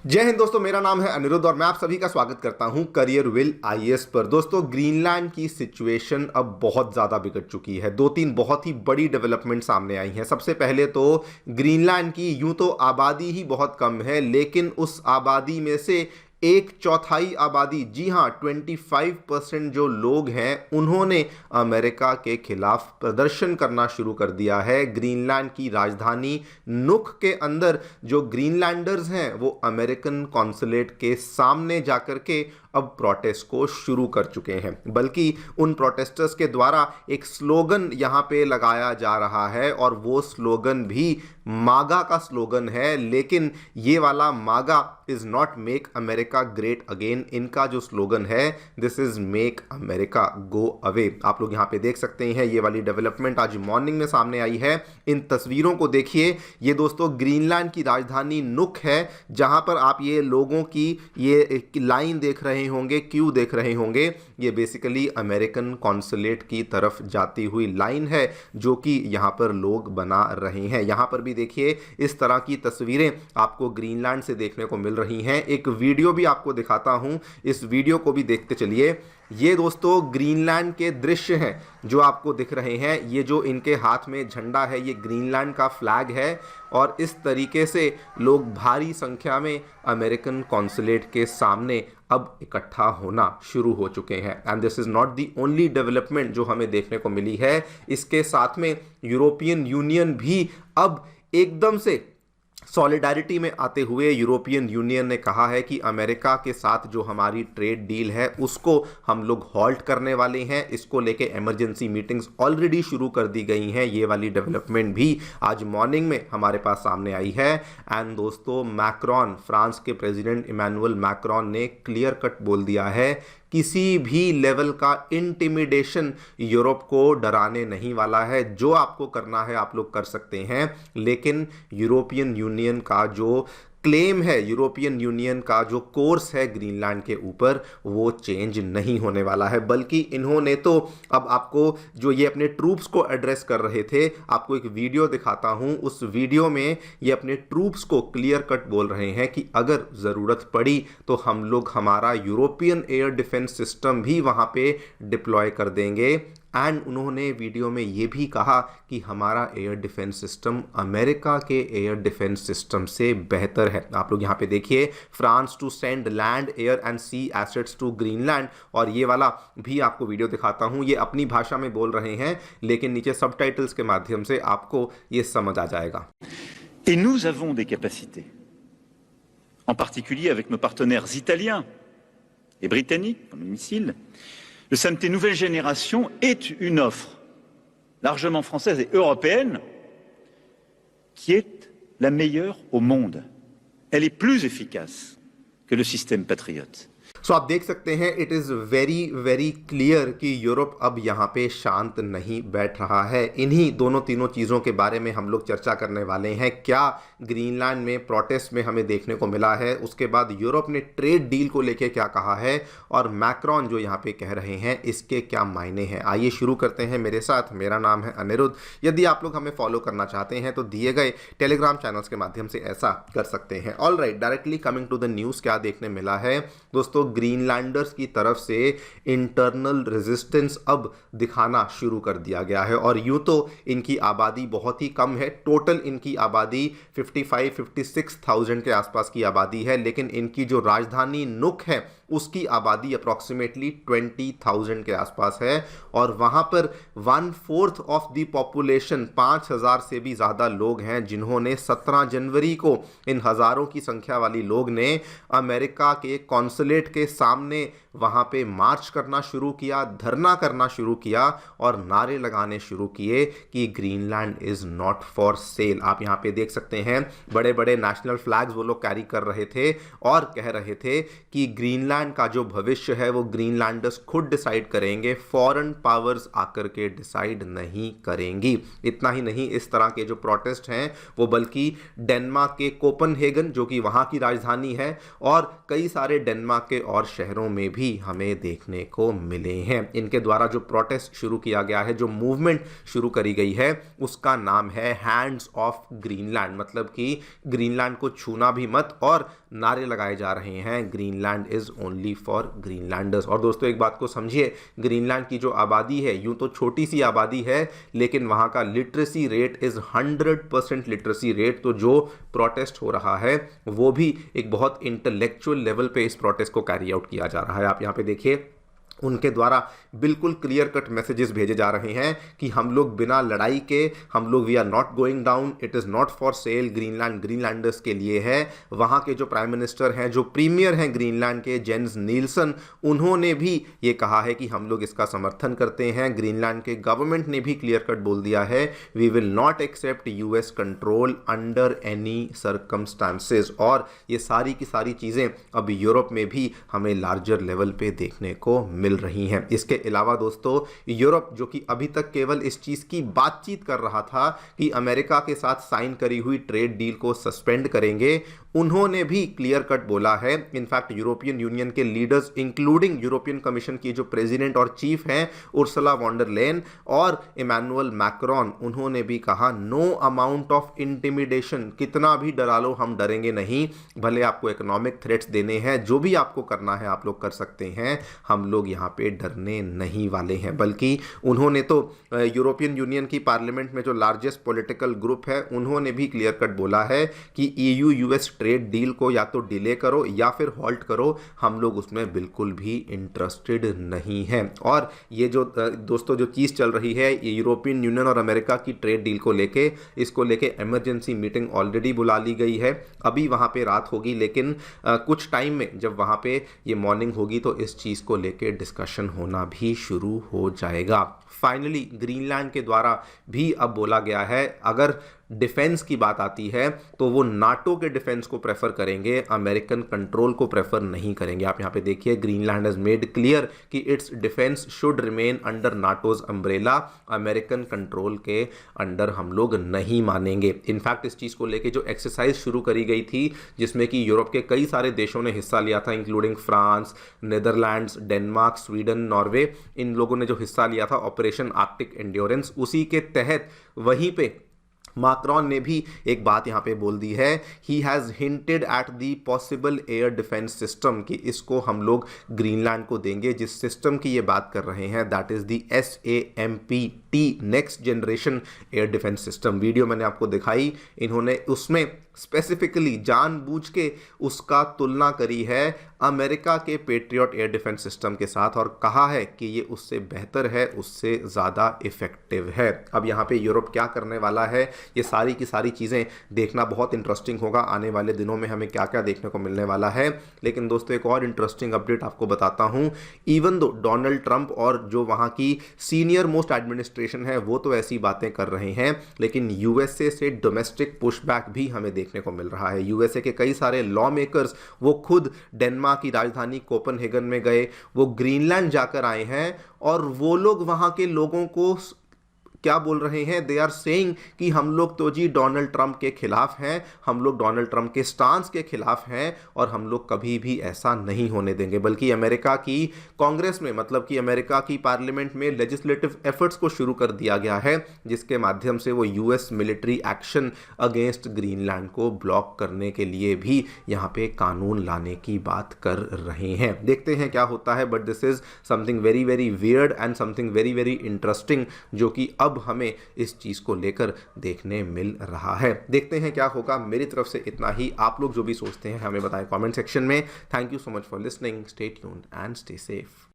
जय हिंद दोस्तों, मेरा नाम है अनिरुद्ध और मैं आप सभी का स्वागत करता हूं करियर विल आईएएस पर। दोस्तों, ग्रीनलैंड की सिचुएशन अब बहुत ज़्यादा बिगड़ चुकी है। दो तीन बहुत ही बड़ी डेवलपमेंट सामने आई हैं। सबसे पहले तो ग्रीनलैंड की यूं तो आबादी ही बहुत कम है, लेकिन उस आबादी में से एक चौथाई आबादी, जी हाँ 25% जो लोग हैं, उन्होंने अमेरिका के खिलाफ प्रदर्शन करना शुरू कर दिया है। ग्रीनलैंड की राजधानी नुक के अंदर जो ग्रीनलैंडर्स हैं वो अमेरिकन कॉन्सुलेट के सामने जाकर के अब प्रोटेस्ट को शुरू कर चुके हैं। बल्कि उन प्रोटेस्टर्स के द्वारा एक स्लोगन यहाँ पे लगाया जा रहा है और वो स्लोगन भी मागा का स्लोगन है। लेकिन ये वाला मागा is not make America great again. इनका जो स्लोगन है this is make America go away. आप लोग यहाँ पे देख सकते हैं, ये वाली डेवलपमेंट आज मॉर्निंग में सामने आई है। इन तस्वीरों को देखिए। ये दोस्तों ग्रीनलैंड की राजधानी नुक है, जहां पर आप ये लोगों की ये लाइन देख रहे होंगे, क्यू देख रहे होंगे। ये बेसिकली अमेरिकन कॉन्सुलेट की तरफ जाती हुई लाइन है जो कि यहां पर लोग बना रहे हैं। यहां पर भी देखिए इस तरह की तस्वीरें आपको ग्रीनलैंड से देखने को मिल रही हैं। एक वीडियो भी आपको दिखाता हूं, इस वीडियो को भी देखते चलिए। ये दोस्तों ग्रीनलैंड के दृश्य हैं जो आपको दिख रहे हैं। ये जो इनके हाथ में झंडा है ये ग्रीनलैंड का फ्लैग है और इस तरीके से लोग भारी संख्या में अमेरिकन कॉन्सुलेट के सामने अब इकट्ठा होना शुरू हो चुके हैं। And this is not the only development जो हमें देखने को मिली है। इसके साथ में यूरोपियन यूनियन भी अब एकदम से सॉलिडारिटी में आते हुए यूरोपियन यूनियन ने कहा है कि अमेरिका के साथ जो हमारी ट्रेड डील है उसको हम लोग हॉल्ट करने वाले हैं। इसको लेके इमरजेंसी मीटिंग्स ऑलरेडी शुरू कर दी गई हैं। ये वाली डेवलपमेंट भी आज मॉर्निंग में हमारे पास सामने आई है। एंड दोस्तों मैक्रोन, फ्रांस के प्रेसिडेंट इमैनुअल मैक्रोन ने क्लियर कट बोल दिया है किसी भी लेवल का इंटिमिडेशन यूरोप को डराने नहीं वाला है। जो आपको करना है आप लोग कर सकते हैं, लेकिन यूरोपियन यूनियन का जो क्लेम है, यूरोपियन यूनियन का जो कोर्स है ग्रीनलैंड के ऊपर, वो चेंज नहीं होने वाला है। बल्कि इन्होंने तो अब आपको जो ये अपने ट्रूप्स को एड्रेस कर रहे थे, आपको एक वीडियो दिखाता हूं। उस वीडियो में ये अपने ट्रूप्स को क्लियर कट बोल रहे हैं कि अगर ज़रूरत पड़ी तो हम लोग हमारा यूरोपियन एयर डिफेंस सिस्टम भी वहां पे डिप्लॉय कर देंगे। एंड उन्होंने वीडियो में ये भी कहा कि हमारा एयर डिफेंस सिस्टम अमेरिका के एयर डिफेंस सिस्टम से बेहतर है। आप लोग यहाँ पे देखिए, France to send land air and sea assets to Greenland. और ये वाला भी आपको वीडियो दिखाता हूँ। ये अपनी भाषा में बोल रहे हैं, लेकिन नीचे सबटाइटल्स के माध्यम से आपको ये समझ आ जाएगा। Et nous avons des capacités, en particulier avec nos partenaires italiens et britanniques pour nos missiles. Le SAMT nouvelle génération est une offre largement française et européenne qui est la meilleure au monde. Elle est plus efficace que le système Patriot. सो आप देख सकते हैं it is very very clear कि Europe अब यहाँ पे शांत नहीं बैठ रहा है। इन्हीं दोनों तीनों चीज़ों के बारे में हम लोग चर्चा करने वाले हैं। क्या ग्रीनलैंड में प्रोटेस्ट में हमें देखने को मिला है, उसके बाद यूरोप ने ट्रेड डील को लेके क्या कहा है, और मैक्रोन जो यहाँ पे कह रहे हैं इसके क्या मायने हैं। आइए शुरू करते हैं मेरे साथ। मेरा नाम है अनिरुद्ध। यदि आप लोग हमें फॉलो करना चाहते हैं तो दिए गए टेलीग्राम चैनल्स के माध्यम से ऐसा कर सकते हैं। All right, directly coming to the news, क्या देखने मिला है दोस्तों। ग्रीनलैंडर्स की तरफ से इंटरनल रेजिस्टेंस अब दिखाना शुरू कर दिया गया है। और यूं तो इनकी आबादी बहुत ही कम है। टोटल इनकी आबादी 55-56,000 के आसपास की आबादी है, लेकिन इनकी जो राजधानी नुक है उसकी आबादी अप्रॉक्सीमेटली 20,000 के आसपास है। और वहाँ पर 1/4 ऑफ द पॉपुलेशन, 5,000 से भी ज़्यादा लोग हैं जिन्होंने 17 जनवरी को, इन हज़ारों की संख्या वाली लोग ने अमेरिका के कॉन्सुलेट के सामने वहाँ पे मार्च करना शुरू किया, धरना करना शुरू किया और नारे लगाने शुरू किए कि Greenland is not for cell. आप यहाँ पे देख सकते हैं बड़े बड़े नेशनल फ्लैग्स वो लोग कैरी कर रहे थे और कह रहे थे कि ग्रीनलैंड का जो भविष्य है वो ग्रीनलैंडर्स खुद डिसाइड करेंगे, फॉरेन पावर्स आकर के डिसाइड नहीं करेंगी। इतना ही नहीं, इस तरह के जो प्रोटेस्ट हैं वो बल्कि डेनमार्क के कोपनहेगन, जो कि वहाँ की राजधानी है, और कई सारे डेनमार्क के और शहरों में भी हमें देखने को मिले हैं। इनके द्वारा जो प्रोटेस्ट शुरू किया गया है, जो मूवमेंट शुरू करी गई है, उसका नाम है हैंड्स ऑफ ग्रीनलैंड, मतलब कि ग्रीनलैंड को छूना भी मत, और नारे लगाए जा रहे हैं Greenland is only for Greenlanders. और दोस्तों एक बात को समझिए, ग्रीनलैंड की जो आबादी है, यूं तो छोटी सी आबादी है, लेकिन वहां का literacy rate is 100% literacy rate. तो जो प्रोटेस्ट हो रहा है वो भी एक बहुत इंटेलेक्चुअल लेवल पे इस प्रोटेस्ट को कैरी आउट किया जा रहा है। आप यहां पे देखिए, उनके द्वारा बिल्कुल क्लियर कट मैसेजेस भेजे जा रहे हैं कि हम लोग बिना लड़ाई के, हम लोग we are not going down, it is not for sale, Greenland Greenlanders के लिए है। वहाँ के जो प्राइम मिनिस्टर हैं, जो प्रीमियर हैं ग्रीनलैंड के, जेन्स नील्सन, उन्होंने भी ये कहा है कि हम लोग इसका समर्थन करते हैं। ग्रीनलैंड के गवर्नमेंट ने भी क्लियर कट बोल दिया है, we will not accept US control under any circumstances. और ये सारी की सारी चीज़ें अब यूरोप में भी हमें लार्जर लेवल पे देखने को मिल रही हैं। इसके अलावा दोस्तों, यूरोप जो कि अभी तक केवल इस चीज की बातचीत कर रहा था कि अमेरिका के साथ साइन करी हुई ट्रेड डील को सस्पेंड करेंगे, उन्होंने भी क्लियर कट बोला है। इनफैक्ट यूरोपियन यूनियन के लीडर्स, इंक्लूडिंग यूरोपियन कमीशन की जो प्रेसिडेंट और चीफ हैं उर्सुला वॉन डर लेयन और इमैनुअल मैक्रोन, उन्होंने भी कहा नो अमाउंट ऑफ इंटिमिडेशन, कितना भी डरा लो हम डरेंगे नहीं। भले आपको इकोनॉमिक थ्रेट्स देने हैं, जो भी आपको करना है आप लोग कर सकते हैं, हम लोग यहाँ पे डरने नहीं वाले हैं। बल्कि उन्होंने तो यूरोपियन यूनियन की पार्लियामेंट में जो लार्जेस्ट पॉलिटिकल ग्रुप है, उन्होंने भी क्लियर कट बोला है कि ईयू यूएस ट्रेड डील को या तो डिले करो या फिर हॉल्ट करो, हम लोग उसमें बिल्कुल भी इंटरेस्टेड नहीं हैं। और ये जो दोस्तों जो चीज़ चल रही है, ये यूरोपियन यूनियन और अमेरिका की ट्रेड डील को लेके, इसको लेके इमरजेंसी मीटिंग ऑलरेडी बुला ली गई है। अभी वहाँ पे रात होगी, लेकिन कुछ टाइम में जब वहाँ पे ये मॉर्निंग होगी तो इस चीज़ को लेके डिस्कशन होना भी शुरू हो जाएगा। फाइनली ग्रीनलैंड के द्वारा भी अब बोला गया है, अगर डिफेंस की बात आती है तो वो नाटो के डिफेंस को प्रेफर करेंगे, अमेरिकन कंट्रोल को प्रेफर नहीं करेंगे। आप यहाँ पे देखिए, ग्रीनलैंड हैज मेड क्लियर कि it's defence should remain under नाटोज umbrella, American control के अंडर हम लोग नहीं मानेंगे। इनफैक्ट इस चीज़ को लेके जो एक्सरसाइज शुरू करी गई थी, जिसमें कि यूरोप के कई सारे देशों ने हिस्सा लिया था, including France, Netherlands, Denmark, Sweden, Norway, इन लोगों ने जो हिस्सा लिया था ऑपरेशन आर्कटिक एंड्योरेंस, उसी के तहत वहीं पे मैक्रोन ने भी एक बात यहाँ पे बोल दी है, he has hinted at the possible air defence system, कि इसको हम लोग ग्रीनलैंड को देंगे। जिस सिस्टम की ये बात कर रहे हैं that is the SAMPT, next generation air defence system. Video मैंने आपको दिखाई, इन्होंने उसमें स्पेसिफिकली जानबूझ के उसका तुलना करी है अमेरिका के पेट्रियट एयर डिफेंस सिस्टम के साथ और कहा है कि ये उससे बेहतर है, उससे ज़्यादा इफेक्टिव है। अब यहाँ पे यूरोप क्या करने वाला है, ये सारी की सारी चीज़ें देखना बहुत इंटरेस्टिंग होगा। आने वाले दिनों में हमें क्या क्या देखने को मिलने वाला है। लेकिन दोस्तों एक और इंटरेस्टिंग अपडेट आपको बताता हूँ। इवन दो डोनाल्ड ट्रंप और जो वहाँ की सीनियर मोस्ट एडमिनिस्ट्रेशन है वो तो ऐसी बातें कर रहे हैं, लेकिन यूएसए से डोमेस्टिक पुशबैक भी हमें देखने को मिल रहा है। यूएसए के कई सारे लॉ मेकर्स वो खुद डेनमार्क की राजधानी कोपेनहेगन में गए, वो ग्रीनलैंड जाकर आए हैं और वो लोग वहां के लोगों को क्या बोल रहे हैं, दे आर सेइंग कि हम लोग तो जी डोनाल्ड ट्रंप के खिलाफ हैं, हम लोग डोनाल्ड ट्रंप के स्टांस के खिलाफ हैं और हम लोग कभी भी ऐसा नहीं होने देंगे। बल्कि अमेरिका की कांग्रेस में, मतलब कि अमेरिका की पार्लियामेंट में लेजिस्लेटिव एफर्ट्स को शुरू कर दिया गया है, जिसके माध्यम से वो US military action against Greenland को ब्लॉक करने के लिए भी यहाँ पे कानून लाने की बात कर रहे हैं। देखते हैं क्या होता है, but this is something very very weird and something very very interesting, जो कि अब हमें इस चीज को लेकर देखने मिल रहा है। देखते हैं क्या होगा। मेरी तरफ से इतना ही। आप लोग जो भी सोचते हैं हमें बताएं कमेंट सेक्शन में। Thank you so much for listening. Stay tuned and stay safe.